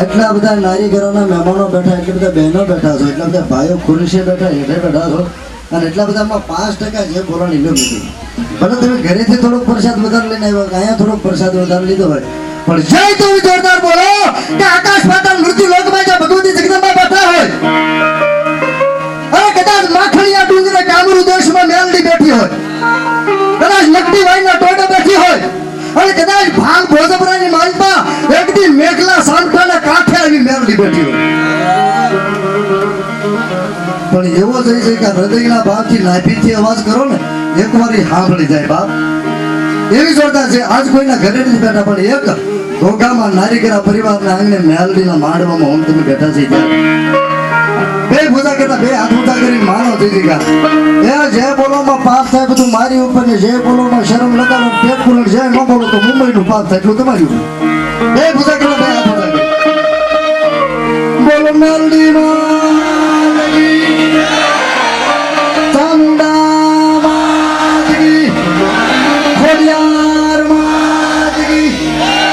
એટલા બધા નારી ઘરોના મહેમાનો બેઠા, એટલા બધા બહેનો બેઠા છો, એટલા બધા ભાઈઓ ખુરશીએ બેઠા, હેઠે બેઠા છો, અને એટલા બધામાં 5% જે બોલવાની લો નથી. ભલે તમે ઘરેથી થોડોક પ્રસાદ વધારે લઈને આવ્યો, અહીંયા થોડોક પ્રસાદ વધારે લીધો હોય, પણ જય તો જોરદાર બોલો કે આકાશ પાતાળ મૃત્યુ લોકમાં જે ભગવતી જગદંબા બેઠા હોય, અને કદાચ માખણીયા ડુંગરે કામરૂ દેશમાં મેલડી બેઠી હોય, કદાચ નકડી વાઈના ટોડે બેઠી હોય, અને કદાચ ભાંગ ભોજપરાની માલપા એકદી મેઘલા સામઠાના કાંઠે આવી મેલડી બેઠી હોય, પણ એવો થઈ છે કે હૃદયના ભાવથી નાભીથી અવાજ કરો ને એકવાર સાંભળી જાય બાપ. એવી જોરદાર છે. આજ કોઈના ઘરે નથી બેઠા, પણ એક ઘોઘામાં નારીગરા પરિવારના આંગણે મેલડીના માંડવામાં હું તમે બેઠા છે ત્યારે બે પૂજા કરતા બે હાથ ઊંચા કરી માનો થઈ ગયા. એ જે બોલોમાં પાપ થાય બધું મારી ઉપર ને જે બોલોમાં શરમ લગાડો પેટ પુરણ જે ન બોલો તો મુંબઈનું પાપ થાય એટલું તમારી ઉપર. બે પૂજા કરતા બે હાથ ઊંચા કરી બોલો મેલડી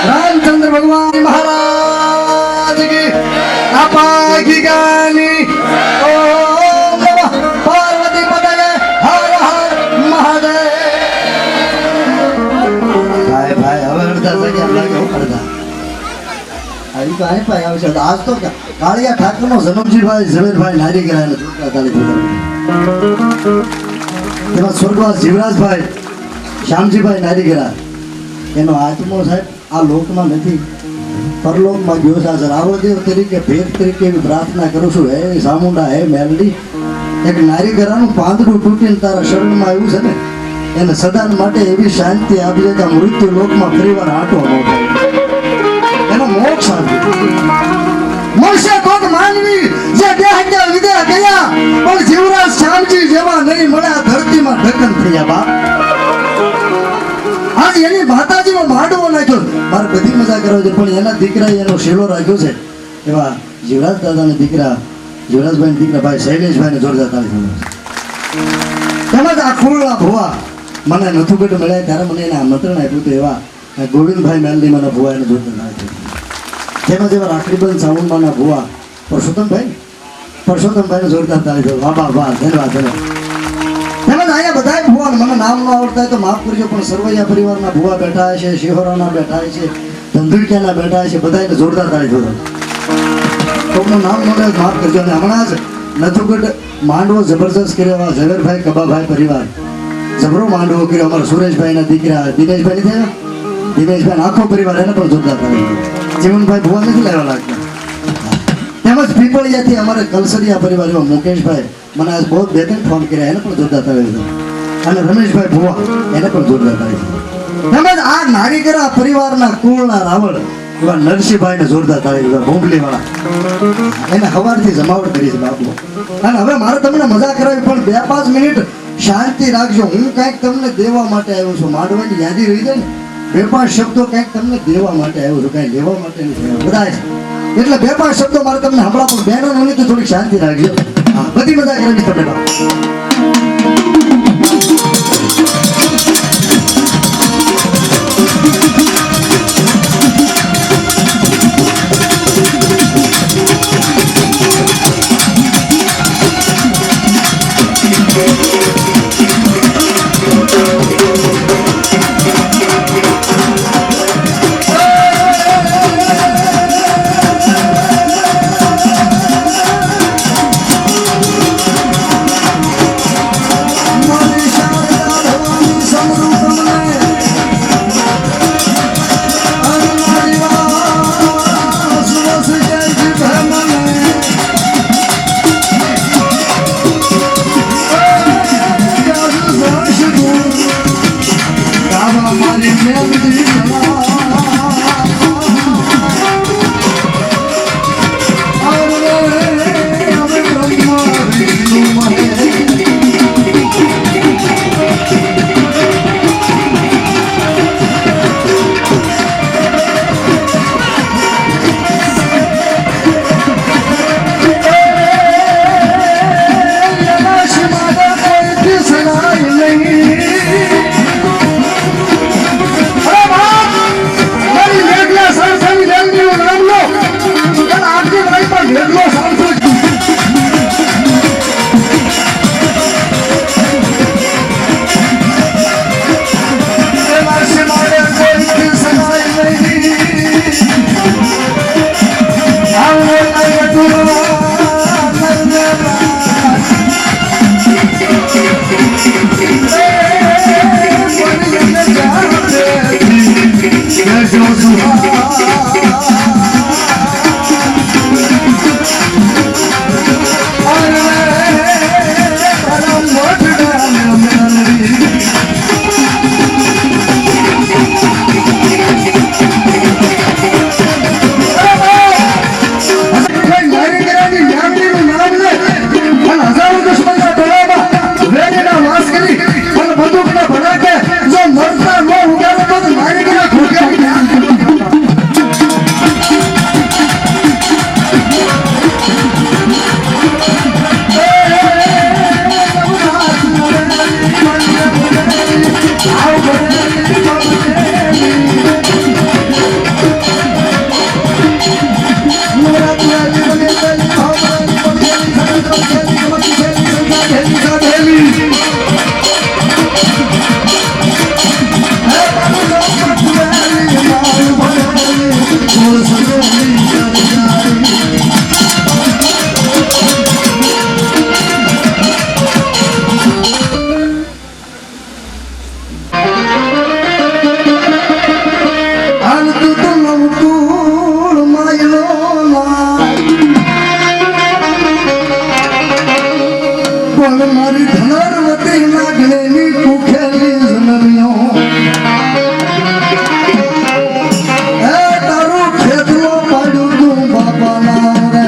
रामचंद्र भगवान महाराज की आपा की गानी ओम नमः पार्वती पतये हर हर महादेव. भाई भाई હવે અડધા જગ્યા લાગે અડધા આવી તો આય પાય આવશે. આજ તો કાળિયા ઠાકરનો જનમજીભાઈ ઝવેરભાઈ નારી ગયા ને જોતા તાળી એમાં સ્વર્ગવાસ જીવરાજભાઈ શ્યામજીભાઈ નારી ગયા. એનો આત્મો સાહેબ આ લોકમાં નથી, પરલોકમાં ગયો છે. રાવળદેવ તરીકે ભેદ તરીકે એવી પ્રાર્થના કરું છું, હે સામુંડા હે મેલડી, એક નારી ઘરાનું પાંદડું તૂટીને તારા શરણમાં આવ્યું છે ને, એને સદાન માટે એવી શાંતિ આપજે કે મૃત્યુ લોકમાં ફરીવાર આંટો ન થાય, એનો મોક્ષ આપજે. મળશે કોક માનવી જે દેહત્યા વિદેહ ગયા, પણ જીવરાજ શ્યામજી જેવા નહીં મળ્યા ધરતીમાં ઢકન થયા બાપ. આજ એની માતાજીનો માંડવો નાખ્યો. મારે બધી મજા કરવા છે, પણ એના દીકરાએ એનો શેલો રાખ્યો છે. એવા જીવરાજ દાદાના દીકરા જીવરાજભાઈના દીકરા ભાઈ શૈલેષભાઈને જોરદાર તાળી. તેમજ આ કુળના ભુવા મને નથુગઢ મળ્યા ત્યારે મને એને આમંત્રણ આપ્યું હતું. એવા ગોવિંદભાઈ મેલડી મને ભુવા એને જોરદાર તાળી. તેમજ એવા રાખડીબંધ સાવણમાના ભુવા પરસોત્તમભાઈને જોરદાર તાળી. વાહ વાહ વાહ, ધન્યવાદ ધન્યવાદ. તેમજ અહીંયા બધા ભુવા મને નામ ન આવડતા હોય તો માફ કરજો, પણ સરવૈયા પરિવારના ભુવા બેઠા છે, શિહોરાના બેઠા છે, ધંધુકિયાના બેઠા છે, બધાને જોરદાર તાળી જોડો. કોઈનું નામ ન લે માફ કરજો. અને હમણાં જ નથુગઢ માંડવો જબરજસ્ત કર્યો ઝવેરભાઈ કબાભાઈ પરિવાર, જબરો માંડવો કર્યો. અમારા સુરેશભાઈના દીકરા દિનેશભાઈ થયા, દિનેશભાઈ આખો પરિવાર એને પણ જોરદાર તાળી. જીવનભાઈ ભુવા નથી લેવા લાગતા. તેમજ પીપળિયાથી અમારે કલસરિયા પરિવાર એવા મુકેશભાઈ મને આજ બહુ બે ત્રણ ફોન કર્યા, એને પણ જોરદાર તાળી. અને રમેશભાઈ ભુવા એને પણ જોરદાર તાળી. તેમજ આ નારીગરા પરિવારના કુળના રાવળ એવા નરસિંહભાઈને જોરદાર તાળી. ભૂંગલીવાળા એને સવારથી જમાવટ કરી છે બાપુ. અને હવે મારે તમને મજા કરાવી, પણ 2-5 મિનિટ શાંતિ રાખજો. હું કંઈક તમને દેવા માટે આવ્યો છું. માંડવાની યાદી રહી જાય ને, 2-5 શબ્દો કંઈક તમને દેવા માટે આવ્યો છું, કંઈ લેવા માટે નથી બધા છે. એટલે 2-5 શબ્દો મારે તમને હમણાં પણ બહેનો નહીં તો થોડીક શાંતિ રાખજો. હા, બધી મજા કરાવી તમને. બંદૂકને ભડાકે જો મરતા ન ઉગાડે તો મારી ગયા ભૂખ્યા મારી ધનરવતી નાગણેની કુખેલી જનમીઓ તારું ખેતલો પાડ્યું તું બાપા નામ રે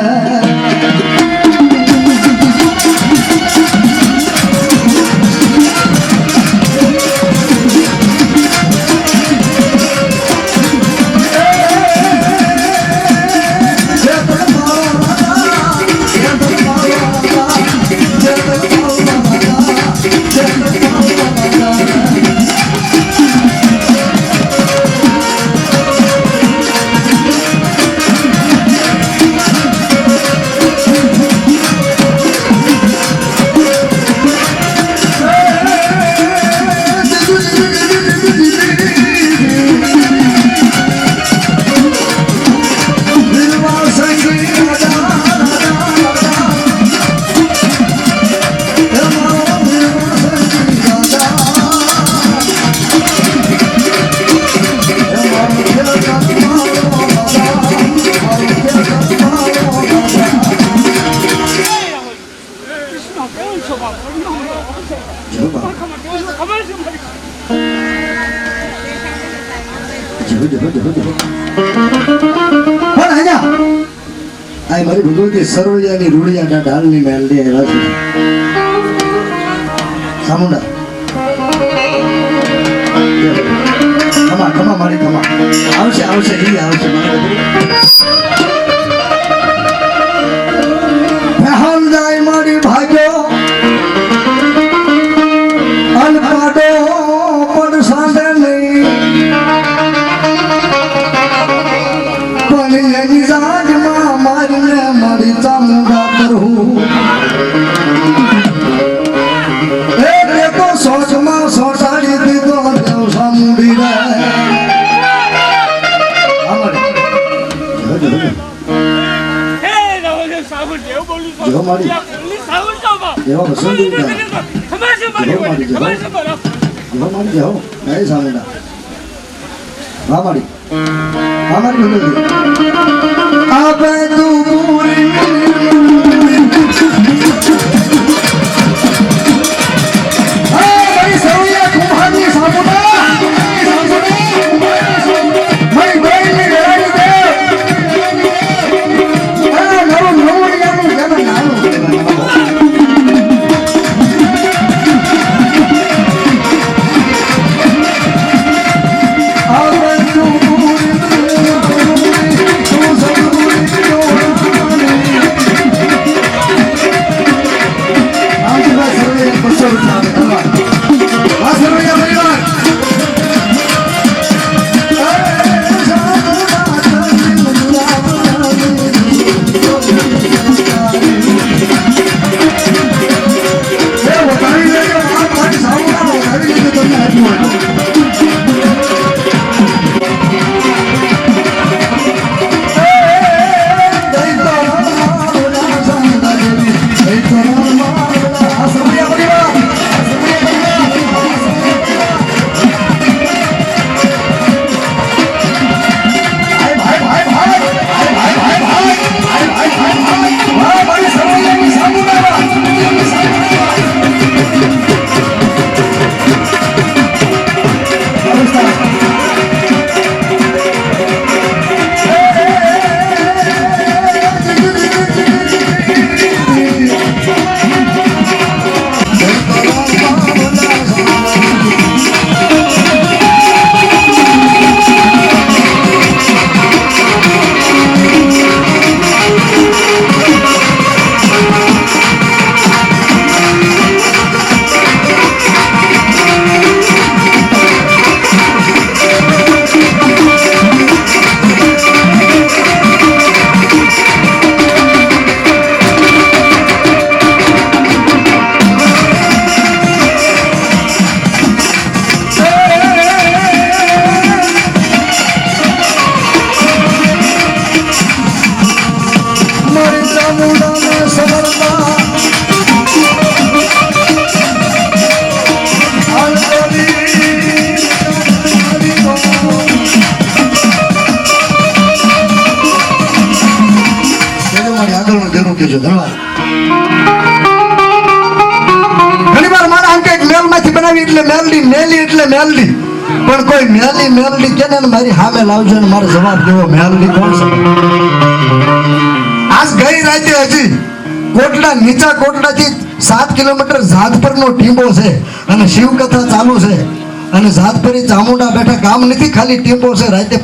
મારી ભગવતી સર્વજાની રૂડિયા ઢાલની મેલડી આવ્યા છે સામુંડા ખમા ખમા મારી ખમા આવશે આવશે ઈ આવશે પહેલ જાય મારી ભાગ્યો અનપાડો પણ સાંભળે નહીં પણ એની જાજમાં મારીને મારી ચામુંડા કરવું એ તો સોચમાં સોટાડી દીધો દેવ સામુંડી રે જો મારી એવા વસંતી જાઓ નહીં સામુંડા હા મારી આપે તું પૂરી કરજો. ધન્યવાદ. ઘણી વાર મારા આમ કઈક મેલમાંથી બનાવી એટલે મેલડી, મેલી એટલે મેલડી, પણ કોઈ મેલડી કે ને મારી સામે લાવજો ને મારો જવાબ દેવો મેલડી કોણ છે. આજ ગઈ રાતે હજી કોટડા નીચા કોટડાથી 7 કિલોમીટર જાતપરનો ટીંબો છે અને શિવકથા ચાલુ છે અને જાતપરી ચામુંડા બેઠા કામ નથી, ખાલી ટીંબો છે. રાતે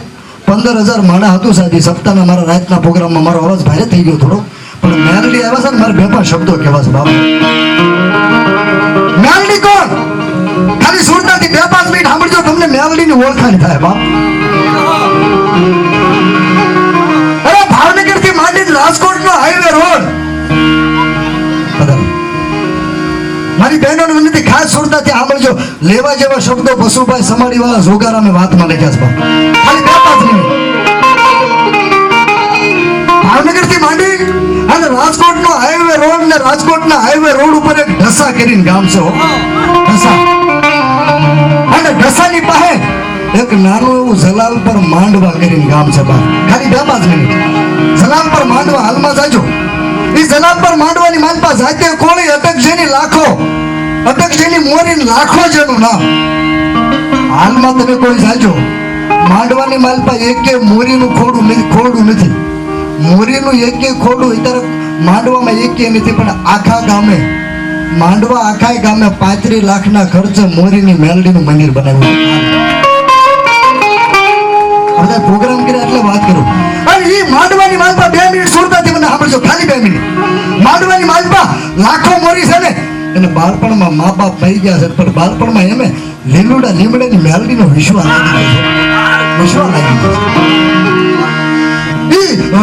15,000 માણા હતું સાહેબ. સપ્તાહના મારા રાતના પ્રોગ્રામમાં મારો અવાજ ભારે થઈ ગયો થોડો, પણ મેલડી આવ્યા છે ને મારે 2-5 શબ્દો કહેવા છે બાબા. મેલડી કોણ? ખાલી સુરતાથી 2-5 મિનિટ સાંભળજો, તમને મેલડીની ઓળખાણ થાય બાપ. અરે ભાવનગરથી માંડીને રાજકોટનો હાઈવે રોડ. મારી બહેનોને વિનંતી, ખાસ સુરતાથી સાંભળજો, લેવા જેવા શબ્દો બસુભાઈ સમાડી વાળા જોગારામે વાતમાં લખ્યા છે. ખાલી 2-5 મિનિટ. ભાવનગરથી માંડી અને રાજકોટનો હાઈવે રોડ ને રાજકોટના હાઈવે રોડ ઉપર એક ઢસા કરીને ગામ છે. ઢસા. અને ઢસાની પાસે એક નાનું એવું જલાલ પર માંડવા કરીને ગામ છે. ખાલી 2-5 મિનિટ. જલાલ પર માંડવા હાલમાં જાજો. એ જલાલ પર માંડવાની માલપા જાતે કોળી અટકજેની લાખો, અટકજેની મોરી લાખો જેનું નામ. હાલમાં તમે કોઈ જાજો માંડવાની માલપા એકે મોરીનું ખોડું નથી. મોરીનું એકે ખોડું અત્યારે માંડવામાં એકે નથી, પણ આખા ગામે માંડવા આખા ગામે 35 લાખના ખર્ચે મોરીની મેલડીનું મંદિર બનાવ્યું. બધા પ્રોગ્રામ કર્યા એટલે વાત કરું. અને એ માંડવાની માલપા 2 મિનિટ સુરતાથી મને સાંભળજો, ખાલી 2 મિનિટ. માંડવાની માલપા લાખો મોરી છે ને, એને બાળપણમાં મા બાપ થઈ ગયા છે, પણ બાળપણમાં એમે લીલુડા લીમડાની મેલડીનો વિશ્વાસ લાગી ગયો. વિશ્વાસ લાગી ગયો.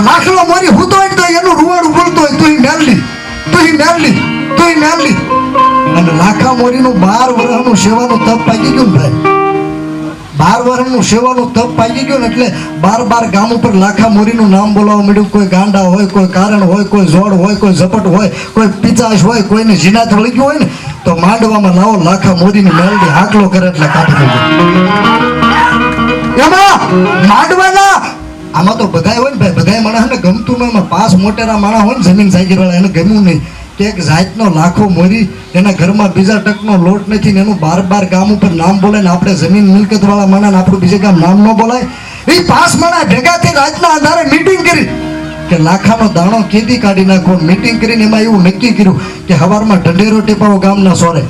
લાખલો મોરી હૂતો હોય તો એનું રૂવાડું બોલતો હોય, તું મેલડી, તું મેલડી. અને લાખા મોરીનું 12 વર્ષનું સેવાનું તપ પાકી ગયું ને ભાઈ. 12 વર્ષનું સેવાનું તપ પાકી ગયું ને એટલે 12 ગામ ઉપર લાખા મોરીનું નામ બોલાવવા મળ્યું. કોઈ ગાંડા હોય, કોઈ કારણ હોય, કોઈ જોડ હોય, કોઈ ઝપટ હોય, કોઈ પિચાશ હોય, કોઈને જીનાત વળી ગયું હોય ને તો માંડવામાં લાવો લાખા મોરીની મેલડી હાકલો કરે એટલે કાઢી દે. એમાં માંડવાના આમાં તો બધાય હોય ને ભાઈ, બધાય માણસને ગમતું ન, એમાં 5 મોટેરા માણસ હોય ને જમીન સાઈકલ વાળા, એને ગમ્યું નહીં કે એક જાતનો લાખો મોરી એના ઘરમાં બીજા ટકનો લોટ નથી ને એનું 12 ગામ ઉપર નામ બોલાય ને આપણે જમીન મિલકત વાળા માણસ આપણું બીજે ગામ નામ ન બોલાય. એ 5 માણસ ભેગા થઈ રાતના આધારે મીટિંગ કરી કે લાખાનો દાણો કેદી કાઢી નાખો. મીટિંગ કરીને એમાં એવું નક્કી કર્યું કે સવારમાં ઢંઢેરો ટીપાવો ગામના સોરે,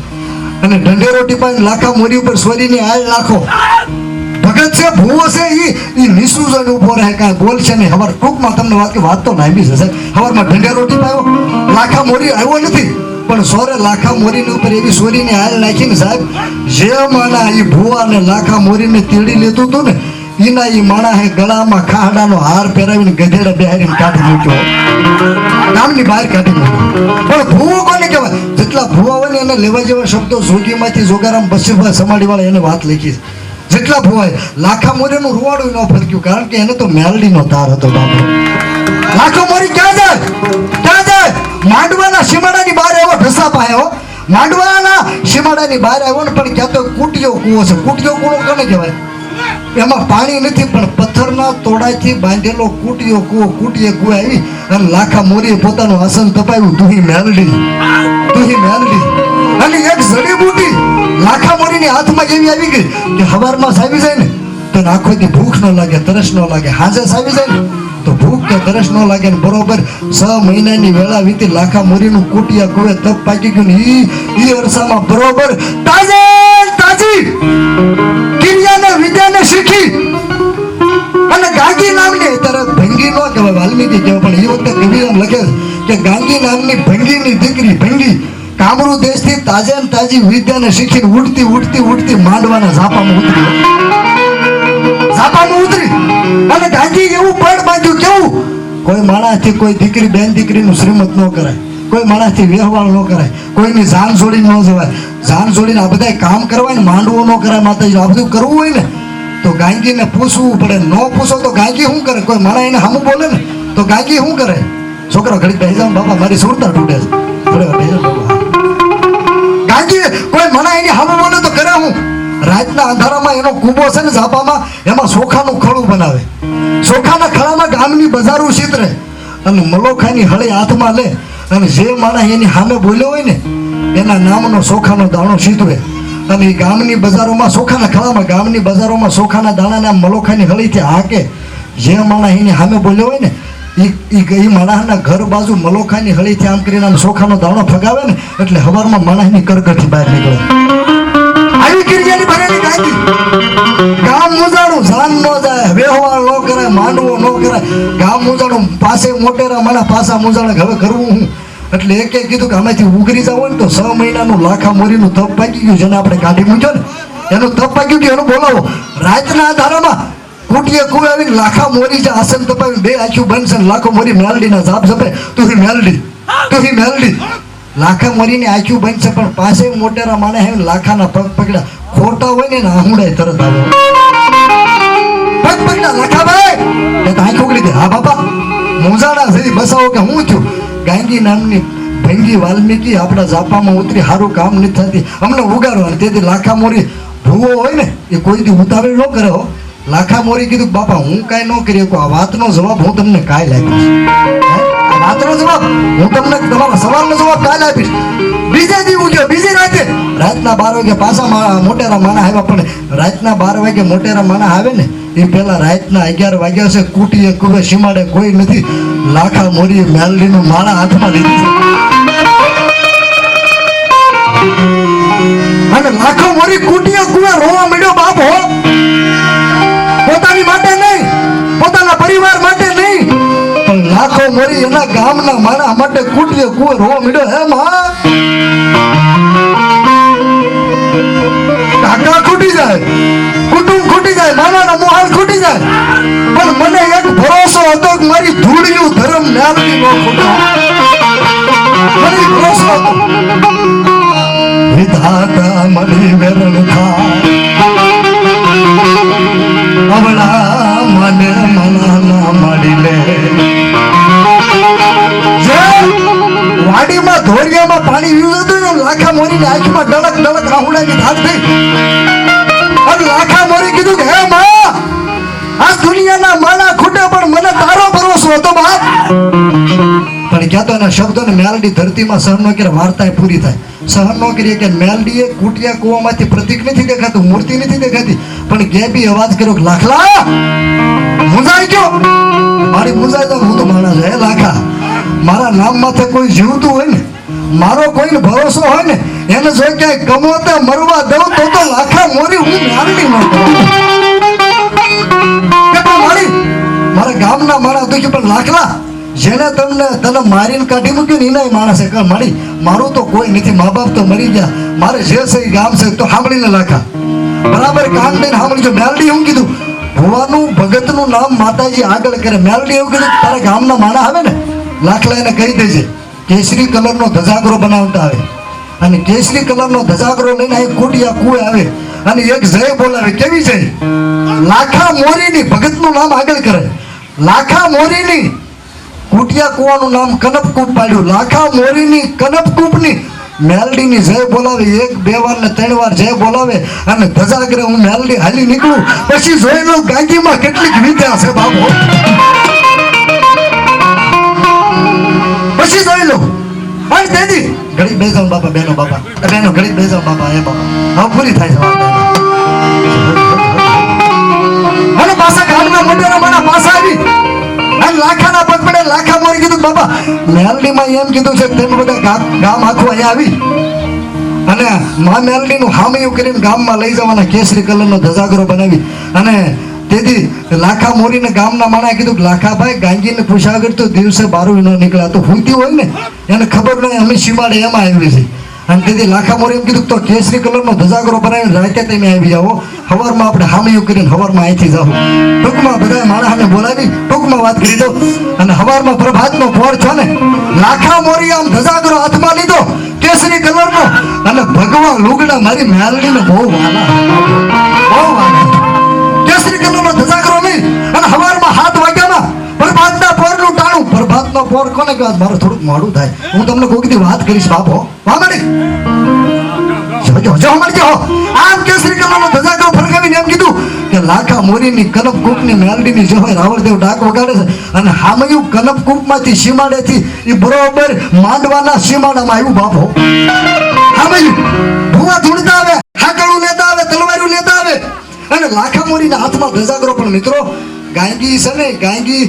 અને ઢંઢેરો ટીપાવીને લાખા મોરી ઉપર સોરીની આળ નાખો. ભગત છે, ભૂવો છે, એ નિસુ જઈને ઉભો રહે, કાંઈ બોલશે નહીં. હવાર ટૂંકમાં તમને વાત તો લાંબી છે સાહેબ. સવારમાં ઢંઢેરો ટીપાયો, લાખા મોરી આવ્યો નથી, પણ સોરે લાખા મોરીની ઉપર એવી સોરીની હાલ નાખીને સાહેબ જે માણા એ ભૂવા ને લાખા મોરીને તેડી લેતું હતું ને એના એ માણા હે ગળામાં ખાડાનો હાર પહેરાવીને ગધેડા બેહારીને કાઢી મૂક્યો, ગામની બહાર કાઢી મૂક્યો. પણ ભૂવો કોને કહેવાય? જેટલા ભૂવા હોય ને એને લેવા જેવા શબ્દો જોગીમાંથી જોગારામ બસીભાઈ સમાડી વાળા એને વાત લખી છે. જેટલા ભૂવાય લાખા મોરીનું રૂવાડું ન ફરક્યું, કારણ કે એને તો મેલડીનો તાર હતો બાપુ. લાખો મોરી ક્યાં જાય? માંડવાના સીમાડાની બહાર આવ્યો, ઢસા પાયો. માંડવાના સીમાડાની બહાર આવ્યો ને, પણ ક્યાં તો કુટિયો કૂવો છે. કુટિયો કૂવો કોને કહેવાય? એમાં પાણી નથી, પણ પથ્થરના તોડાથી બાંધેલો કુટિયો કૂવો. કુટિયે કૂવે આવી અને લાખા મોરીએ પોતાનું આસન તપાવ્યું, તુહી મેલડી. અને એક જડીબુટી લાખા મોરીની હાથમાં એવી આવી ગઈ કે હવારમાં સાવી જાય ને તો આખો દી ભૂખ ન લાગે, તરસ ન લાગે. હાજે સાવી જાય ને તો ભૂખ કે તરસ ન લાગે. ને બરોબર 6 મહિનાની વેળા વીતી લાખા મોરીનું કુટિયા કુવે તપ પાકી ગયું ને ઈ અરસામાં બરોબર તાજી કિરિયાને વિદ્યાને શીખી અને ગાંગી નામની, ત્યારે ભંગી ન કહેવાય, વાલ્મીકી કહેવાય, પણ એ વખતે કવિ એમ લખે કે ગાંગી નામની ભંગીની દીકરી ભંગી કામરૂ દેશથી તાજી વિદ્યાને શીખીને ઉડતી માંડવાના ઝાપામાં ઉતરી અને ગાંધી એવું પણ બાંધ્યું. કેવું? કોઈ માણસથી કોઈ દીકરી બેન દીકરીનું શ્રીમત ન કરાય, કોઈ માણસથી વ્યવહાર ન કરાય, કોઈની જાન છોડી ન જવાય. જાન છોડીને આ બધા કામ કરવા ને માંડવો ન કરાય. માતાજી આ બધું કરવું હોય ને તો ગાંગીને પૂછવું પડે. ન પૂછો તો ગાંગી શું કરે? કોઈ માણસ એને સામું બોલે ને તો ગાંગી શું કરે? છોકરો ઘડી બેસી જાવ, બાપા મારી સુરતા તૂટે છે, ગાંગી કોઈ મના એની સામું બોલે તો કરે હું? રાતના અંધારામાં એનો કૂબો છે ને ઝાપામાં, એમાં ચોખાનું ખળું બનાવે. ચોખાના ખળામાં ગામની બજારું ચિતરે અને મલોખાની હળી હાથમાં લે અને જે માણસ એની સામે બોલ્યો હોય ને એના નામનો ચોખાનો દાણો સીધવે. અને એ ગામની બજારોમાં ચોખાના ખળામાં ગામની બજારોમાં ચોખાના દાણાને આમ મલોખાની હળીથી હાકે. જે માણસ એની સામે બોલ્યો હોય ને એ માણસના ઘર બાજુ મલોખાની હળીથી આમ કરીને આમ ચોખાનો દાણો ફગાવે ને એટલે હવારમાં માણસની કરકરથી બહાર નીકળે. આવી કિરજાની ભરેલી ગાંધી ગામ મુજાણું જાન ન જાય, વ્યવહાર ન કરાય, માંડવો ન કરાય. ગામ મુજાણું પાસે મોટેરા માણા પાસા મુજાણે હવે કરવું હું. એટલે એકે કીધું કે આમાંથી ઉગરી જાવ ને તો 6 મહિનાનું લાખા મોરીનું તપ પાકી ગયું, જેને આપણે કાઢી મૂક્યો ને એનું તપ પાક્યું કે એનું બોલાવો. રાતના ધારામાં કુટીએ કુએ આવીને લાખા મોરી જે આસન તપાવી 2 આંખું બનશે ને લાખો મોરી મેલડીના જાપ જપે. તું મેલડી લાખા મોરીની આંખું બનશે પણ પાસે મોટેરા માણે હે લાખાના પગ પકડ્યા. ખોટા હોય ને આહુડાય તરત આવે. પગ પકડ્યા લાખાભાઈ એ તો આંખ ઉગડી દે. હા બાપા મુજાડા સદી બસાવો કે હું થયું. ગાંગી નામની ભંગી વાલ્મીકી આપણા જાપામાં ઉતરી સારું કામ નથી થતી અમને ઉગાડવા. તેથી લાખા મોરી ભૂવો હોય ને એ કોઈ દી ઉતાવળ ન કરે હો. લાખા મોરી કીધું બાપા હું કાંઈ ન કરી શકું. આ વાતનો જવાબ હું તમને કાલે આપીશ. આ વાતનો જવાબ હું તમને તમારા સવાલનો જવાબ કાલે આપીશ. બીજે દી ઉગ્યો બીજી રાતે રાતના 12 વાગે પાછા મોટેરા માણા આવ્યા. પણ રાતના 12 વાગે મોટેરા માણા આવે ને એ પેલા રાતના 11 વાગ્યા છે. કુટીએ કુવે સીમાડે કોઈ નથી. લાખા મોરી મેલડીનું માળા હાથમાં લીધી અને લાખો મોરી કુટીએ કુવે રોવા મળ્યો. બાપ હો પોતાની માટે નહીં, પોતાના પરિવાર માટે નહીં, પણ લાખો મોરી એના ગામના માણા માટે કુટીએ કુવે રોવા મળ્યો. હે માં કાકા ખૂટી જાય, કુટુંબ ખૂટી જાય, મામાના મોહાલ ખૂટી જાય, પણ મને એક ભરોસો હતો કે મારી ધૂળિયું ધર્મ મેલડી નો ખૂટે. મને ભરોસો હતો વિધાતા મળી વેરણ થાય અવળા મને મનાના મળી લે. જે વાડીમાં ધોરિયામાં પાણી પીવું હતું ને લાખા મોરીની આંખમાં ડળક ડળક આહુડાની ધાક થઈ. અને લાખા મોરી કીધું કે હે માં આ દુનિયાના માણા ખૂટે પણ મને તારો ભરોસો હતો બાપ. પણ ક્યાં તો એના શબ્દોને મેલડી ધરતીમાં સહન ન કરે વાર્તા પૂરી થાય. સહન ન કરીએ કે મેલડીએ કુટિયા કુવામાંથી પ્રતીક નથી દેખાતું, મૂર્તિ નથી દેખાતી, પણ ગેબી અવાજ કર્યો કે લાખલા મુંજાઈ ગયો. મારી મુંજાઈ તો હું તો માણસ હે લાખા. મારા નામ માથે કોઈ જીવતું હોય ને, મારો કોઈને ભરોસો હોય ને, એને જો ક્યાંય કમોતે મરવા દઉં તો લાખા મોરી હું મેલડી ન કરું. મારા ગામના મારા દુખી પણ લાખલા જેને તને મારીને કાઢી મૂક્યું ને એના માણસ કે મારી મારું તો કોઈ નથી. મા બાપ તો મરી ગયા, મારે જે છે એ ગામ છે તો સાંભળીને લાખા બરાબર કાન દઈને સાંભળીજો. મેલડી એવું કીધું ભુવાનું ભગતનું નામ માતાજી આગળ કરે. મેલડી એવું કીધું તારા ગામના માણા આવે ને લાખલા એને કહી દેજે કેસરી કલરનો ધજાગરો બનાવતા આવે અને કેસરી કલરનો ધજાગરો લઈને અહીં કુટિયા કુએ આવે અને એક જય બોલાવે. કેવી જય? લાખા મોરીની ભગતનું નામ આગળ કરે. લાખા મોરીની કુટિયા કુવાનું નામ કનપકૂપ પાડ્યું. લાખા મોરીની કનપકૂપની મેલડીની જય બોલાવે. 1 2 વાર ને 3 વાર જય બોલાવે અને ધજાગરે હું મેલડી હાલી નીકળું. પછી જોઈ લઉં ગાંધીમાં કેટલીક વિદ્યા છે બાબો. પછી જોઈ લઉં પણ તેદી ઘડી બેસો બાપા, બેનો બાપા, બેનો ઘડી બેસો બાપા. એ બાપા હવે પૂરી થાય છે વાત. અને પાછા ગામના મોટેરા માણા પાછા આવી અને લાખાના પગ પડે. લાખા મોરી કીધું બાપા મેલડીમાં એમ કીધું છે તેમ બધા ગામ આખું અહીંયા આવી અને મા મેલડીનું હામયું કરીને ગામમાં લઈ જવાના કેસરી કલરનો ધજાગરો બનાવી. અને તેથી લાખા મોરીને ગામના માણસે કીધું કે લાખાભાઈ ગાંધીને પૂછ્યા આગળ તો દિવસે બારું ન નીકળ્યા તો હુંતી હોય ને એને ખબર નહીં અમે સીમાડે એમાં આવી છે. અને તેથી લાખા મોરી એમ કીધું તો કેસરી કલરનો ધજાગરો બનાવીને રાતે તમે આવી જાઓ. હવારમાં આપણે હામયું કરીને હવારમાં અહીંથી જાઓ. ટૂંકમાં બધા માણસને બોલાવી ટૂંકમાં વાત કરી દો. અને હવારમાં પ્રભાતનો પોર છો ને લાખા મોરી આમ ધજાગરો હાથમાં લીધો કેસરી કલરનો અને ભગવા લુગડા મારી મેલડીને બહુ વાલા, બહુ વાલા. કેસરી કલરનો ધજાગરો નહીં અને હવારમાં 7 વાગ્યામાં પ્રભાતના પોરનું ટાણું. પ્રભાતનો પોર કોને કહેવાય? મારે થોડુંક મોડું થાય, હું તમને કોઈક દી વાત કરીશ બાપો. વામડી જો મળજો આમ કેસરી કલરનો ધજાગરો ફરકાવીને એમ કીધું કે લાખા મોરીની કનપકૂપની મેલડીની જો રાવળદેવ ડાક વગાડે છે અને હામયું કનપકૂપમાંથી સીમાડેથી એ બરોબર માંડવાના સીમાડામાં આવ્યું બાપો. હામયું ભૂવા ધૂણતા આવે, હાકડું લેતા આવે, તલવારું લેતા આવે અને લાખા મોરીના હાથમાં ધજાગરો. પણ મિત્રો ગાયગી છે ને, ગાયગી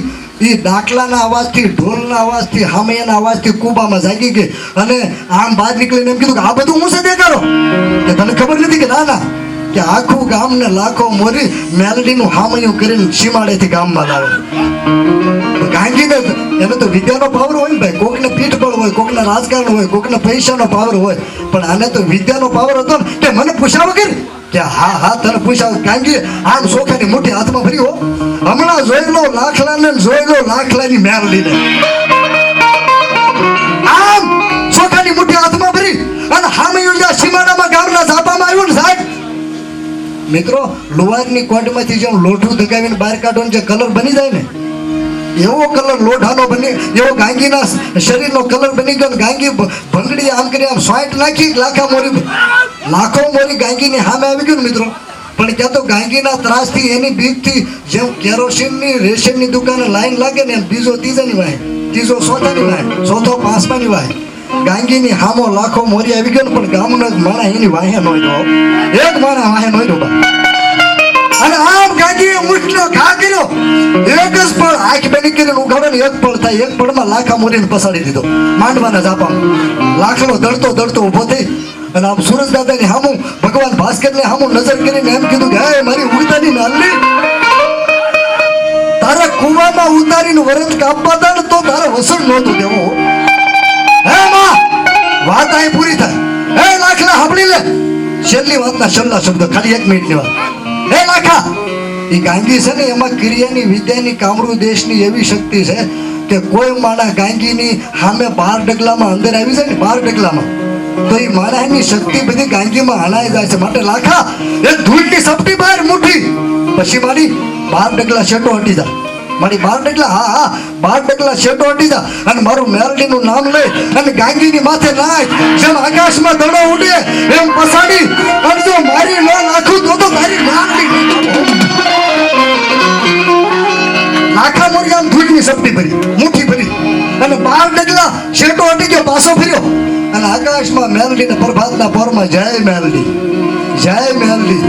એ ડાકલાના અવાજથી, ઢોલના અવાજથી, હામૈયાના અવાજથી કુબામાં જાગી ગઈ અને આમ બહાર નીકળીને એમ કીધું કે આ બધું હું છે દેખાડો કે તને ખબર નથી કે ના ના કે આખું ગામ ને લાખો મોરી મેલડીનું હામૈયું કરીને સીમાડેથી ગામમાં લાવે. ગાંધીને એને તો વિદ્યાનો પાવર હોય ને ભાઈ, કોકને પીઠ બળ હોય, કોકને રાજકારણ હોય, કોકને પૈસાનો પાવર હોય, પણ આને તો વિદ્યાનો પાવર હતો ને કે મને પૂછ્યા વગર કે હા હા તને પૂછ્યા ગાંધી આમ સોખાની મોટી હાથમાં ભરી હો. હમણાં જોઈ લો લાખલાને, જોઈ લો લાખલાની મેલડીને, આમ સોખાની મોટી હાથમાં ભરી અને હામૈયું જ્યાં સીમાડામાં ગામના ઝાપામાં આવ્યું ને સાહેબ મિત્રો, લુવારની કોટમાંથી જેમ લોઠું દગાવીને બહાર કાઢો જે કલર બની જાય ને એવો કલર લોઢાનો બની, એવો ગાંગીના શરીરનો કલર બની ગયો. ગાંગી ભંગડી આમ કરી આમ સ્વાઈટ નાખી લાખો મોરી ગાંગીની સામે આવી ગયું ને મિત્રો. પણ ક્યાં તો ગાંગીના ત્રાસથી, એની બીકથી જેમ કેરોસીનની રેશનની દુકાને લાઈન લાગે ને એમ બીજો ત્રીજાની વાય, ત્રીજો ચોથાની વાય, ચોથો પાંચમાની વાય, ગાંગીની હામો લાખો મોરી આવી ગયો ને પણ ગામનો એક માણા એની વાહે નોંધો, એક માણા વાહે નોંધો. અને આમ ગાંધીએ મુઠનો ઘા કર્યો, એક જ પળ આંખ બેની કરીને ઉઘાડો ને એક પળ થાય, એક પળમાં લાખા મોરીને પસાડી દીધો માંડવાના ઝાપામાં. લાખલો દડતો દડતો ઊભો થઈ અને આમ સુરજ દાદાની હામું, ભગવાન ભાસ્કરને હામું નજર કરીને એમ કીધું કે હે મારી ઉડતાની નાલી, તારા કુવામાં ઉતારીને વરત કાપવા હતા ને તો તારે વસણ નહોતું દેવો. હે માં વાત અહીં પૂરી થાય. હે લાખલા સાંભળી લે છેલ્લી વાતના છેલ્લા શબ્દ, ખાલી 1 મિનિટની વાત. હે લાખા, એ ગાંગી છે ને એમાં ક્રિયાની, વિદ્યાની, કામરૂ દેશની એવી શક્તિ છે કે કોઈ માણા ગાંગીની સામે 12 ડગલામાં અંદર આવી જાય ને, 12 ડગલામાં, તો એ માણાની શક્તિ બધી ગાંગીમાં હણાઈ જાય છે. માટે લાખા એ ધૂળની સપટી બહાર મુઠી પછી મારી 12 ડગલા શેટો હટી જા, મારી 12 ડગલા, હા હા 12 ડગલા શેટો હટી જા અને મારું મેલડીનું નામ લઈ અને ગાંગીની માથે નાખ, જેમ આકાશમાં દડો ઉડે એમ પસાડી અને જો મારી ન નાખું તો તારી મેલડી લાખા મોરી આમ ધૂળની સપટી ભરી, મુઠ્ઠી ભરી અને 12 ડગલા શેટો હટી ગયો, પાછો ફર્યો અને આકાશમાં મેલડીને પ્રભાતના પોરમાં જય મેલડી, જય મેલડી,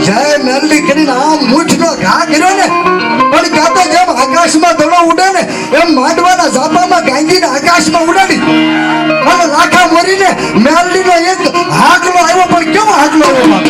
જય મેલડી કરીને આમ મુઠનો ઘા કર્યો ને. પણ ક્યાં તો જેમ આકાશમાં દડો ઉડે ને એમ માંડવાના ઝાપામાં ગાંધીને આકાશમાં ઉડાડી અને લાખા મોરીને મેલડીનો એક હાકલો આવ્યો. પણ કેવો હાકલો આવ્યો?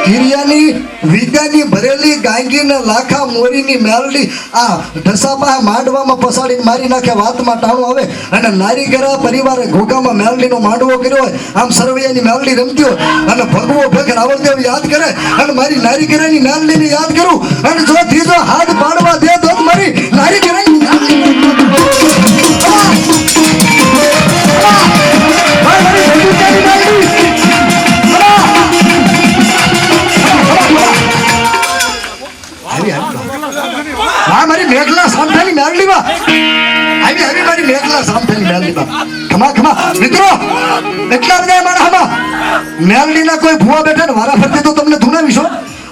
ક્રિયાની, વિદ્યાની ભરેલી ગાંગીને લાખા મોરીની મેલડી આ ઢસાપા માંડવામાં પસાડીને મારી નાખે. વાતમાં ટાણું આવે અને નારીગરા પરિવારે ઘોઘામાં મેલડીનો માંડવો કર્યો હોય, આમ સરવૈયાની મેલડી રમતી હોય અને ભગવો ભેગ રાવળદેવ યાદ કરે અને મારી નારીગરાની મેલડીને યાદ કરું અને જો ત્રીજો હાથ પાડવા દે તો મારી નારીગરાની મારી મેઘલા સામથાની મેલડીમાં આવી મારી મેઘલા સામથાની મેલડીમાં ખમા ખમા. મિત્રો એટલા બધા માણસમાં મેલડીના કોઈ ભૂવા બેઠા ને વારા ફરતી તો તમને ધૂણાવીશો,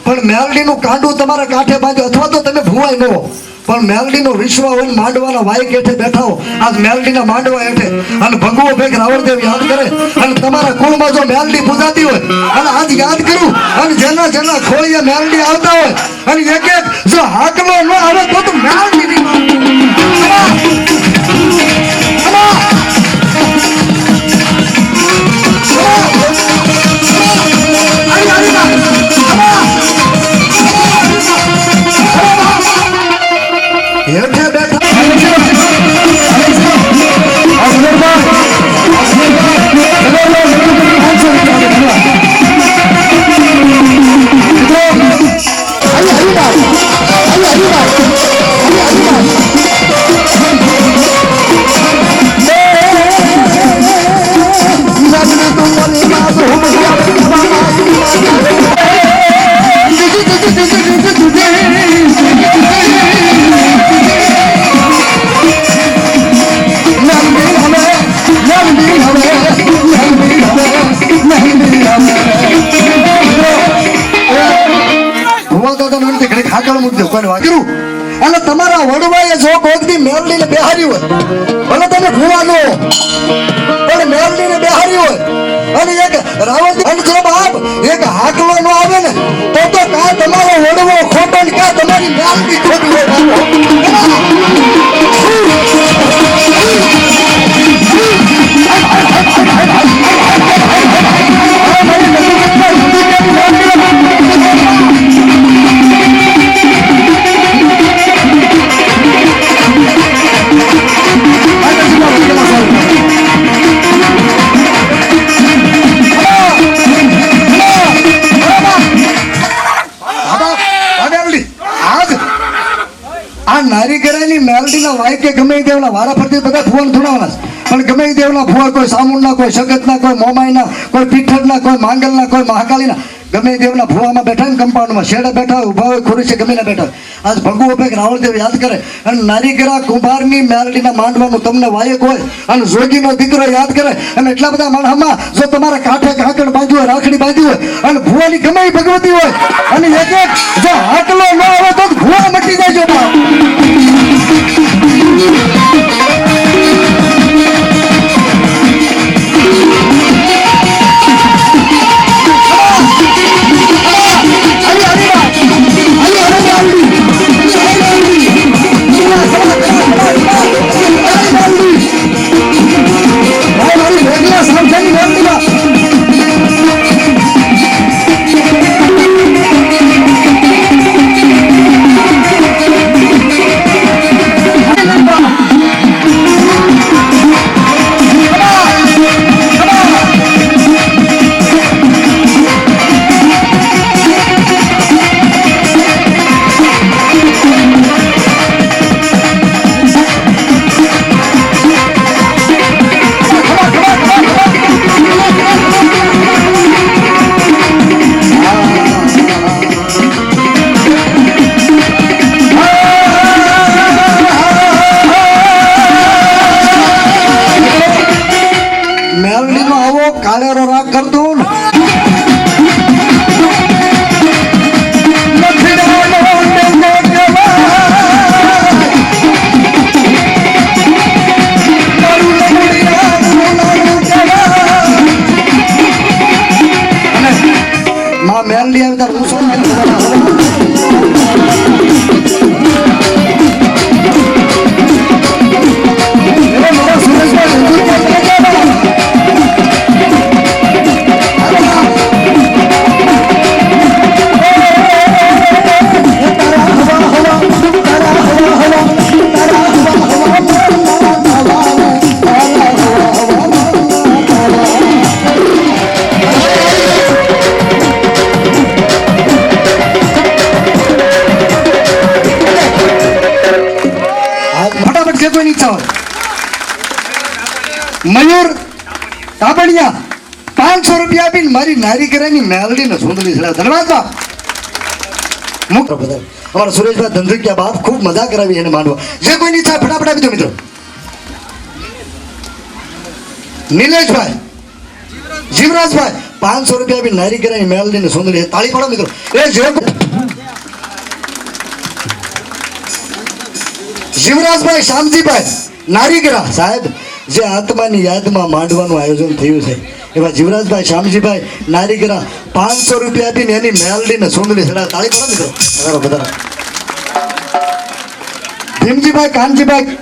પણ મેલડીનું કાંડું તમારા કાંઠે બાંધ્યો અથવા તો તમે ભૂવાય ન હો, પણ મેલડીનો વિશ્વ હોય માંડવાના વાય કેઠે બેઠા હો, આજ મેલડીના માંડવા હેઠે અને ભગવો ભેગ રાવળદેવ યાદ કરે અને તમારા કુળમાં જો મેલડી પૂજાતી હોય અને આજ યાદ કરું અને જેના જેના ખોળીએ મેલડી આવતા હોય અને એક એક જો હાકલો ન આવે તો મેલડી હેઠે બેઠા नहीं વડવાએ જો કોકની મેલડીને બેહારી હોય ભલે તમે ભૂવાનો પણ મેલડીને બેહારી હોય અને એક રાવણ અને જો બાપ એક હાકલો ન આવે ને તો કા તમારો વડવો ખોટો ને કા તમારી મેલડી ખોટી હોય નારી ઘરેની મેલડીના વાય કે ગમે દેવના વારા ફરતી બધા ફોન ધૂણાવાના પણ ગમે દેવના ફુવા કોઈ સામુંડના કોઈ સગતના કોઈ મોમાઈના કોઈ પીઠરના કોઈ માંગલના કોઈ મહાકાલીના ગમે દેવના ફુવામાં બેઠા ને કમ્પાઉન્ડમાં શેડે બેઠા હોય ઉભા હોય ખુરશી છે ગમે ના બેઠા આજ ભગુ ઉભે રાવળદેવ યાદ કરે અને નારીગરા કુંભારની મેલડીના માંડવાનું તમને વાયક હોય અને જોગીનો દીકરો યાદ કરે અને એટલા બધા માણસમાં જો તમારા કાંઠે કાંકડ બાંધ્યું હોય રાખડી બાંધી હોય અને ભુવાની ગમે ભગવતી હોય અને એક એક જો હાકલો ન આવે તો ભુવા મટી જાય જો મયુર કાપડિયા 500 રૂપિયા આપીને મારી નારી કરાની મેલડીને સુંદરી છે ધન્યવાદ બાપ મુક્ત બધા અમારા સુરેશભાઈ ધંધુકિયા બાપ ખૂબ મજા કરાવી એને માંડવા જે કોઈની ઈચ્છા ફટાફટ આપી દો મિત્રો નિલેશભાઈ જીવરાજભાઈ 500 રૂપિયા આપીને નારી કરાની મેલડીને સુંદરી છે તાળી પાડો મિત્રો એ જીવરાજભાઈ શામજીભાઈ નારીગરા સાહેબ જે આત્માની યાદમાં માંડવાનું આયોજન થયું છે એવા જીવરાજભાઈ શામજીભાઈ નારીગરા 500 રૂપિયા આપીને એની મેલડીને સુંદરી છે તાળી પાડો મિત્રો બધા ભીમજીભાઈ કાનજીભાઈ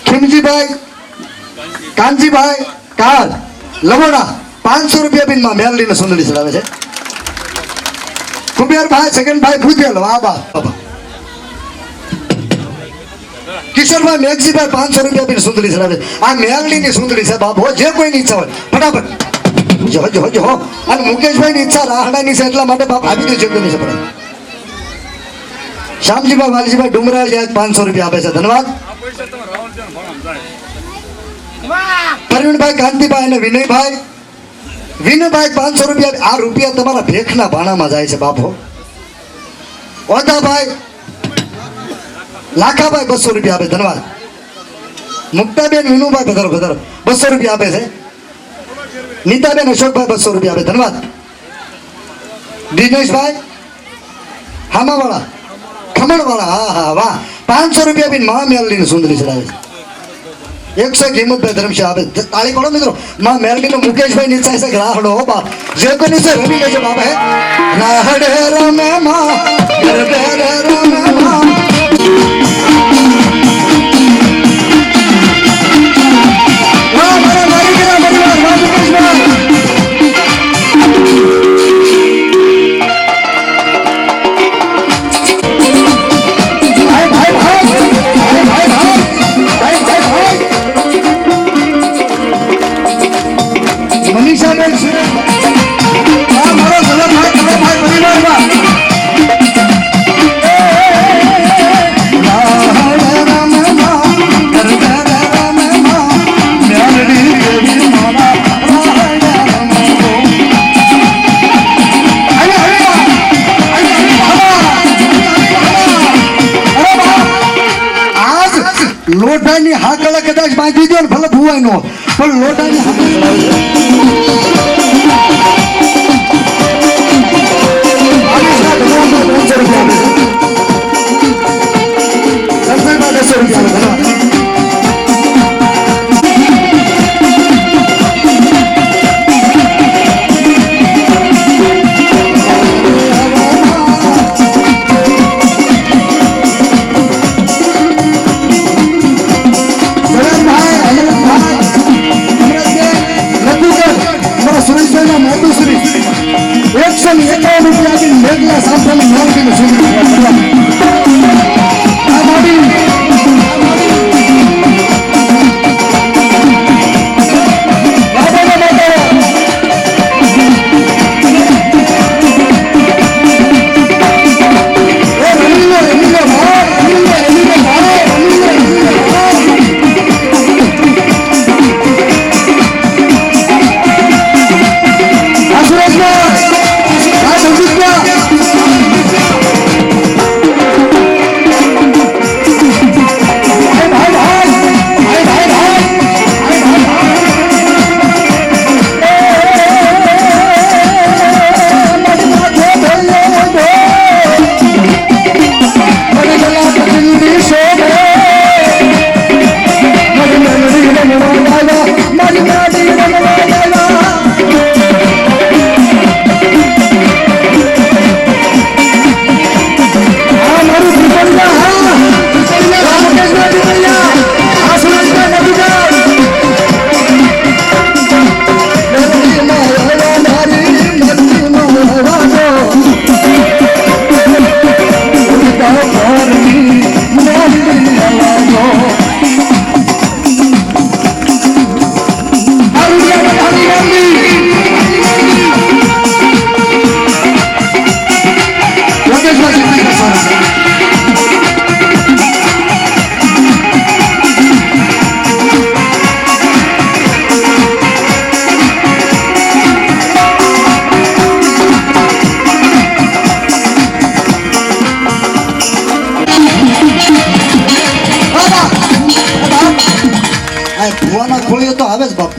ખીમજીભાઈ કાનજીભાઈ કાલ લવડા 500 રૂપિયા આપીને માં મેલડીને સુંદરી ચડાવે છે કુબેરભાઈ સગનભાઈ ભૂતેલ વાહ બાબા કિશોરભાઈ મેઘજીભાઈ 500 રૂપિયા આપીને સુંદરી ચડાવે આ મેલડીની સુંદરી છે બાપ હો જે કોઈની ઈચ્છા હોય ફટાફટ જો જો જો અને મુકેશભાઈની ઈચ્છા રાહડાની છે એટલા માટે બાપ આપી દો છે શ્યામજીભાઈ વાલજીભાઈ ડુમરાળ 500 રૂપિયા આપે છે ધન્યવાદ પ્રવીણભાઈ કાંતિભાઈ અને વિનયભાઈ 500 રૂપિયા આ રૂપિયા તમારા ભેખના ભાણામાં જાય છે બાપો ઓદાભાઈ લાખાભાઈ 200 રૂપિયા આપે ધન્યવાદ મુક્તાબેન વિનુભાઈ પધારો 200 રૂપિયા આપે છે નીતાબેન અશોકભાઈ 200 રૂપિયા આપે ધન્યવાદ દિનેશભાઈ હામાવાળા ખમણવાળા હા હા વાહ ₹500 બી મા મેલડીને સુંદરી ચડાવે છે 100 કિંમતભાઈ ધર્મશાળા આપે તાળી પાડો મિત્રો મા મેલડીનો મુકેશભાઈ નીચા છે રાહડો બા જે કોની છે રમી ગઈ છે બાબા હે રાહડે રમે મા ગરબે રમે મા લોટાની હાકળ કદાચ બાંધી દો ને ભલે ભુવાય નો પણ લોટાની મેઘલા સાંભળવાની મેળવીને સુંદરી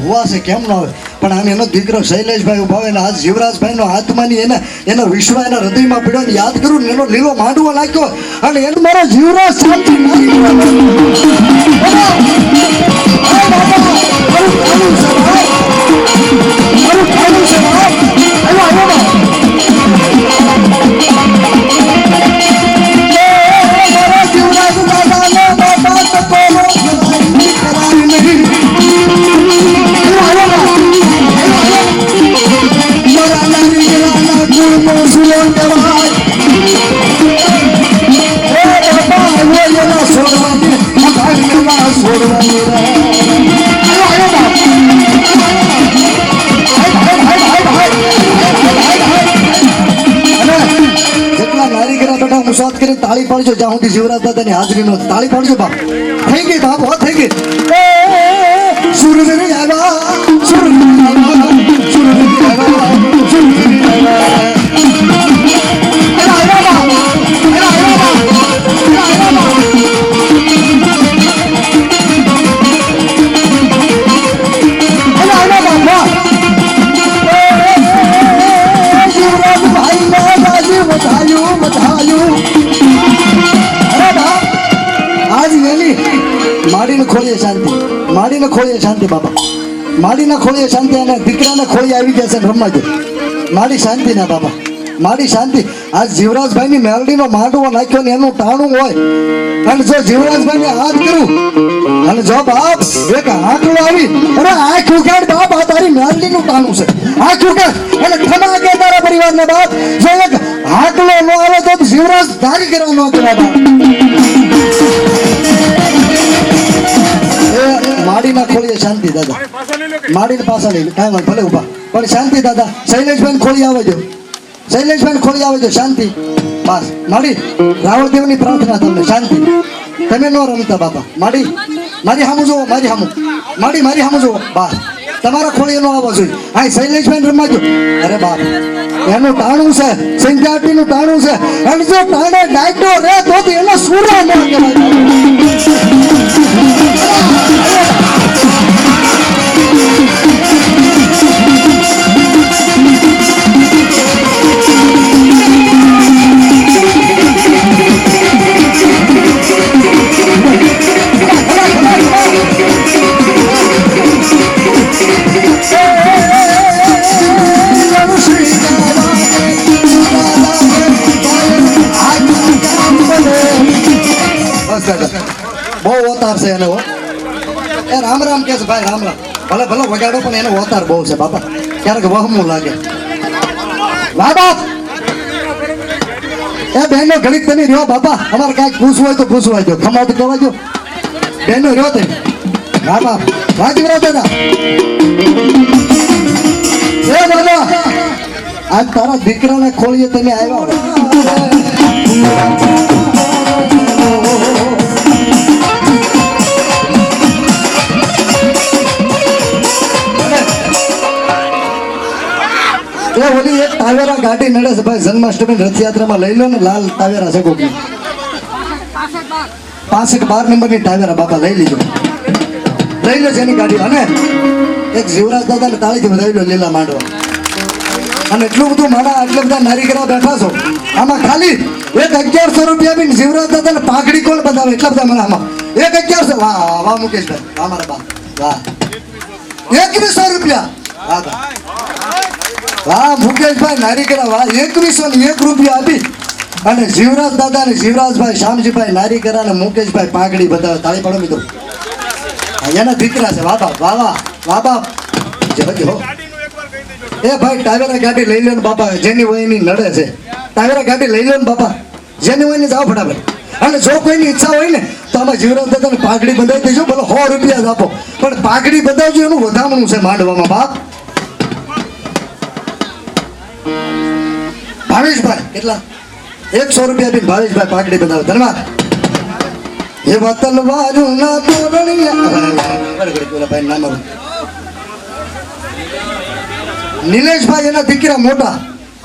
ભુવા છે કેમ ન આવે પણ આમ એનો દીકરો શૈલેષભાઈ ઉભા હોય આજ જીવરાજભાઈનો આત્માની એનો વિશ્વ એના હૃદયમાં પડ્યો યાદ કરું ને એનો લીલો માંડવો નાખ્યો અને એનો મારો જીવરાજ શાંતિ મુસાદ કરી તાળી પાડજો જ્યાં સુધી જીવરાજ દાદાની હાજરીનો તાળી પાડજો બાપ થઈ ગઈ બાપ હો થઈ ગઈ સુરવીર આવ્યા સુરવીર આવ્યા સુરવીર આવ્યા સુરવીર આવ્યા ખોળીએ શાંતિ, માડીને ખોળીએ શાંતિ બાપા, માડીના ખોળીએ શાંતિ અને દીકરાને ખોળીએ આવી ગયા છે ને રમવા દે. માડી શાંતિ ના બાપા, માડી શાંતિ. આ જીવરાજભાઈની મેલડીનો માંડવો નાખ્યો ને એનું ટાણું હોય અને જો જીવરાજભાઈને હાથ કરું અને જો બાપ એક આંકડો આવી અરે આંખ ઉગાડ બાપ, આ તારી મેલડીનું ટાણું છે, આંખ ઉગાડ અને ખમા કે તારા પરિવારને બાપ. જો એક આંકડો ન આવે તો જીવરાજ ધારી કરવા ન કહેવાય બાપ. માડીના ખોળીએ શાંતિ દાદા, માડીને પાછા લઈ કાંઈ વાંધો ભલે ઉભા પણ શાંતિ દાદા. શૈલેષભાઈ ખોળી આવે જો, શૈલેષભાઈ ખોળી આવે જો શાંતિ બસ. માડી રાવળદેવની પ્રાર્થના તમને શાંતિ, તમે ન રમતા બાપા. માડી મારી સામું જુઓ, મારી સામું માડી મારી સામું જુઓ બસ. તમારા ખોળીએ ન આવવા જોઈએ. હા શૈલેષભાઈ રમવાજો. અરે બાપ એનું ટાણું છે, સંજાટીનું ટાણું છે અને જો ટાણે ડાયટો રે તો એનો સૂરો ન કહેવાય. બહુ ઓતાર છે એને. એ રામ રામ કે છે ભાઈ, રામ રામ ભલે ભલે વગાડો પણ એને ઓતાર બહુ છે બાપા, ક્યારેક વહમું લાગે. વાહ બાપ એ બહેનો ઘડીક તમે રહ્યો બાપા, અમારે કાંઈક પૂછવું હોય તો પૂછવા દો, ખમા તો કહેવા દો બહેનો રહ્યો તે. વાહ બાપ વાજી રહ્યો દાદા. એ દાદા આજ તારા દીકરાને ખોળીએ તમે આવ્યા. ઓલી એક તાવેરા ગાડી નડે છે ભાઈ, જન્માષ્ટમી રથયાત્રામાં લઈ લો ને, લાલ તાવેરા છે કોકની 65 નંબરની તાવેરા બાપા લઈ લીજો, લઈ લો જેની ગાડી. અને એક જીવરાજ દાદાને તાળીથી વધાવી લો લીલા માંડવા. અને એટલું બધું મારા આટલા બધા નારીગરા બેઠા છો, આમાં ખાલી એક 1100 રૂપિયા બી જીવરાજ દાદાને પાઘડી કોણ બતાવે એટલા બધા મને આમાં 1100. વાહ વાહ મુકેશભાઈ, વાહ મારા બા વાહ. 2100 રૂપિયા વાહ મુકેશભાઈ નારીગરા વાહ. 2101 રૂપિયા આપી અને જીવરાજ દાદા ને જીવરાજભાઈ શામજીભાઈ નારીગરા ને મુકેશભાઈ પાઘડી બતાવે. તાળી પાડો મિત્રો, એના દીકરા છે. વાહ બાપ વાહ વાહ વાહ બાપ. એ ભાઈ ટાવેરા ગાડી લઈ લો ને બાપા, જેની હોય એની નડે છે. ટાવેરા ગાડી લઈ લો ને બાપા, જેની હોય ને જાઓ ફટાફટ. અને જો કોઈની ઈચ્છા હોય ને તો આમાં જીવરાજ દાદાને પાઘડી બંધાવી દેજો, ભલે 100 રૂપિયા જ આપો પણ પાઘડી બંધાવજો, એનું વધામણું છે માંડવામાં બાપ. ભાવેશભાઈ કેટલા 100 રૂપિયા બી ભાવેશભાઈ પાઘડી બંધાવે. ધન્યવાદ. એ વતલવારું ના તોરણિયા નિલેશભાઈ એના દીકરા મોટા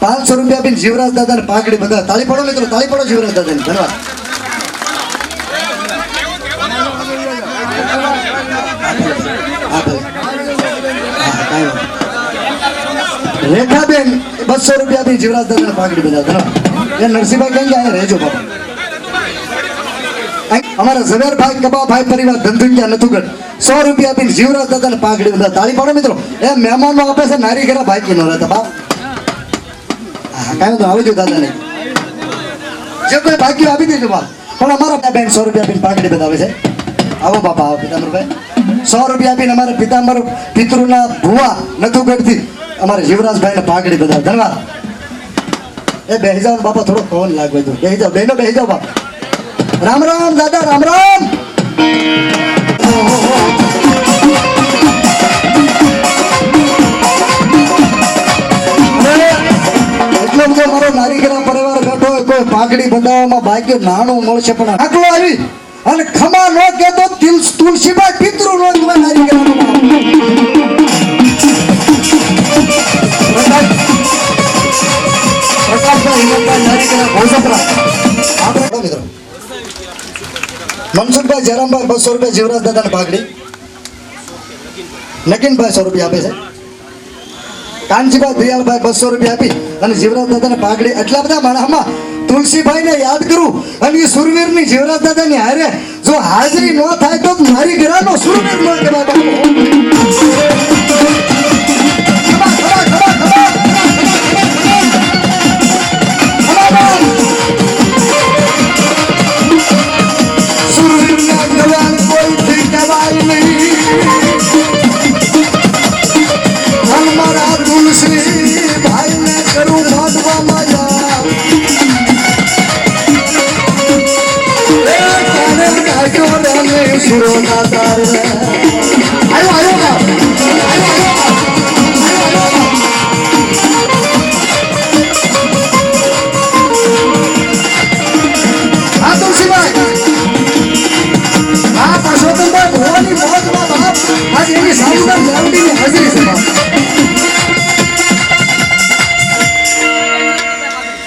500 રૂપિયા બી જીવરાજ દાદાને પાઘડી બંધાવે. તાળી પડો મિત્રો, તાળી પડો જીવરાજ દાદાને. ધન્યવાદ. રેખાબેન 200 રૂપિયા બી જીવરાજ દાદાને પાઘડી બંધાવે. એ નરસિંહભાઈ કઈ જાય રહેજો બાપા. અમારા ઝવેરભાઈ કબાભાઈ પરિવાર ધંધુકિયા નથુગઢ 100 રૂપિયા બી જીવરાજ દાદાને પાઘડી બંધાવે. તાળી પાડો મિત્રો. એ મહેમાનો આપે છે નારી ઘરે બાકી ન રહેતા બાપ. હા કાંઈ તો આવજો દાદાને, જે કોઈ બાકી આપી દેજો બાપ. પણ અમારા બેન 100 રૂપિયા બી પાઘડી બંધાવે છે. આવો બાપા આવો પિતાંબરભાઈ. 100 રૂપિયા બી અમારા પિતાંબર પિતૃના ભુવા નથુગઢથી અમારે જીવરાજભાઈને પાઘડી બંધાવે. ધન્યવાદ. એ બેહી જાઓ બાપા, થોડો કોણ લાગવે તો બેહી જાઓ બહેનો, બેહી જાઓ બાપ. રામ રામ દાદા, રામ રામ. એટલો બધો મારો નારીગરા પરિવાર બેઠો હોય, કોઈ પાઘડી બંધાવવામાં બાકી નાણું મળશે પણ આટલો આવી અને ખમા નો કે તો તુલસીભાઈ પિતૃ નો નારીગરા મનસુખભાઈ જયરામભાઈ 200 રૂપિયા જીવરાજ દાદાને પાઘડી. નગીનભાઈ 100 રૂપિયા આપે છે. કાનજીભાઈ દયાળભાઈ 200 રૂપિયા આપી અને જીવરાજ દાદાને પાઘડી. એટલા બધા માણસમાં તુલસીભાઈ ને યાદ કરું અને એ સુરવીર ની જીવરાજ દાદા ની હારે જો હાજરી ન થાય તો મારી ઘરાનો સુરવીર ન કહેવાય બાપુ.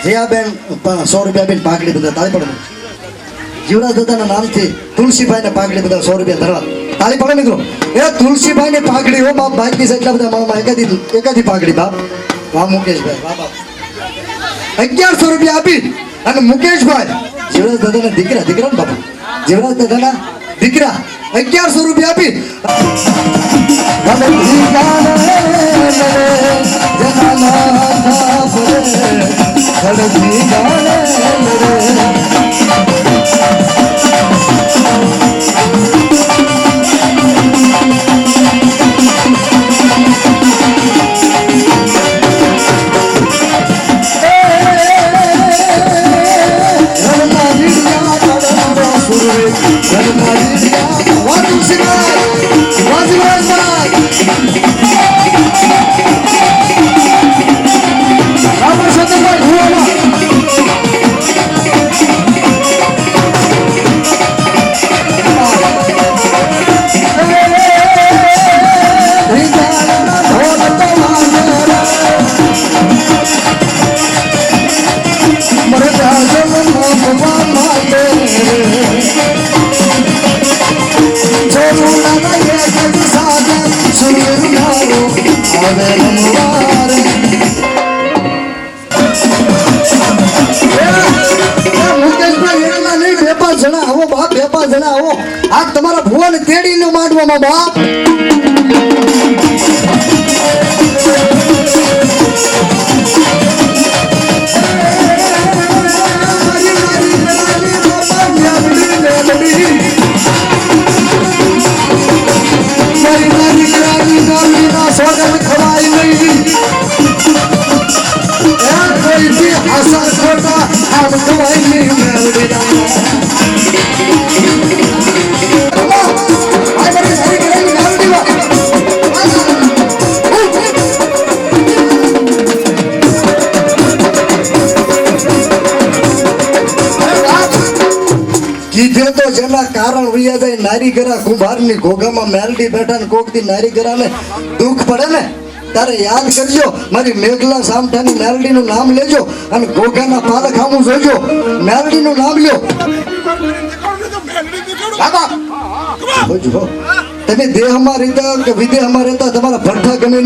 જયાબેન 100 રૂપિયા બેન પાઘડી બધા તાળી પડે. જીવરાજ દાદાના નામથી તુલસીભાઈ ને પાઘડી બધા 100 રૂપિયા ધરવા તાળી પડે મિત્રો. એ તુલસીભાઈ ની પાઘડી હો બાપ, બાકી છે એટલા બધા મારામાં એકાદી પાઘડી બાપ. વાહ મુકેશભાઈ, વાહ બાપ. 1100 રૂપિયા આપી અને મુકેશભાઈ જીવરાજ દાદાના દીકરા ને બાપા, જીવરાજ દાદાના દીકરા 1100 રૂપિયા આપી આ તમારા ભુવન તેડીને માંડવામાં બાપ. કીધે તો જેના કારણ વૈયા જાય નારી ગરા કુંભારની ઘોઘામાં મેલડી બેઠા ને કોકથી નારી ગરાને દુઃખ પડે ને તારે યાદ કરજો મારી મેઘલા સામઠાની મેલડીનું નામ લેજો અને ઘોઘાના પાલક આમું જોજો, મેલડીનું નામ લ્યો. તમે દેહમાં રહેતા કે વિદેહમાં રહેતા તમારા ભઠ્ઠા ગમે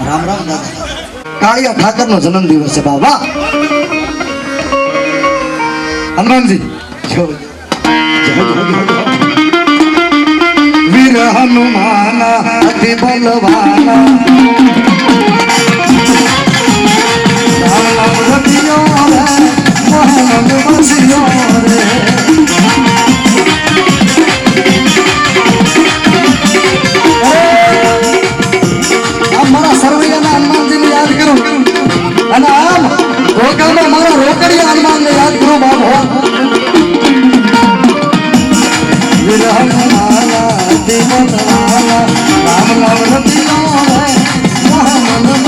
રામ રામ દાદા. કાળિયા ઠાકર નો જન્મ દિવસ છે બાબા. હનુમાનજી વીર હનુમાન અતિ બલવાના અને આમ રોકડમાં મારા રોકડિયા હનુમાનને યાદ કરો બાબો. રામ રામ રતિયો રે મહા મન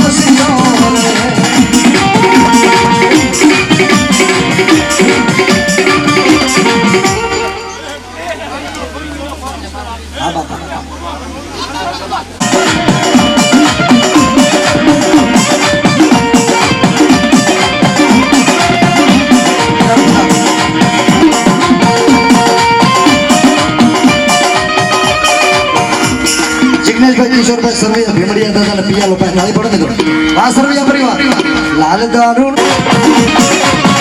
હોય સરવૈયા ભીમડિયા દાદા ને પિયાલો પાસે નાળી પડે ને તો આ સરવૈયા પરિવાર લાલ દારૂ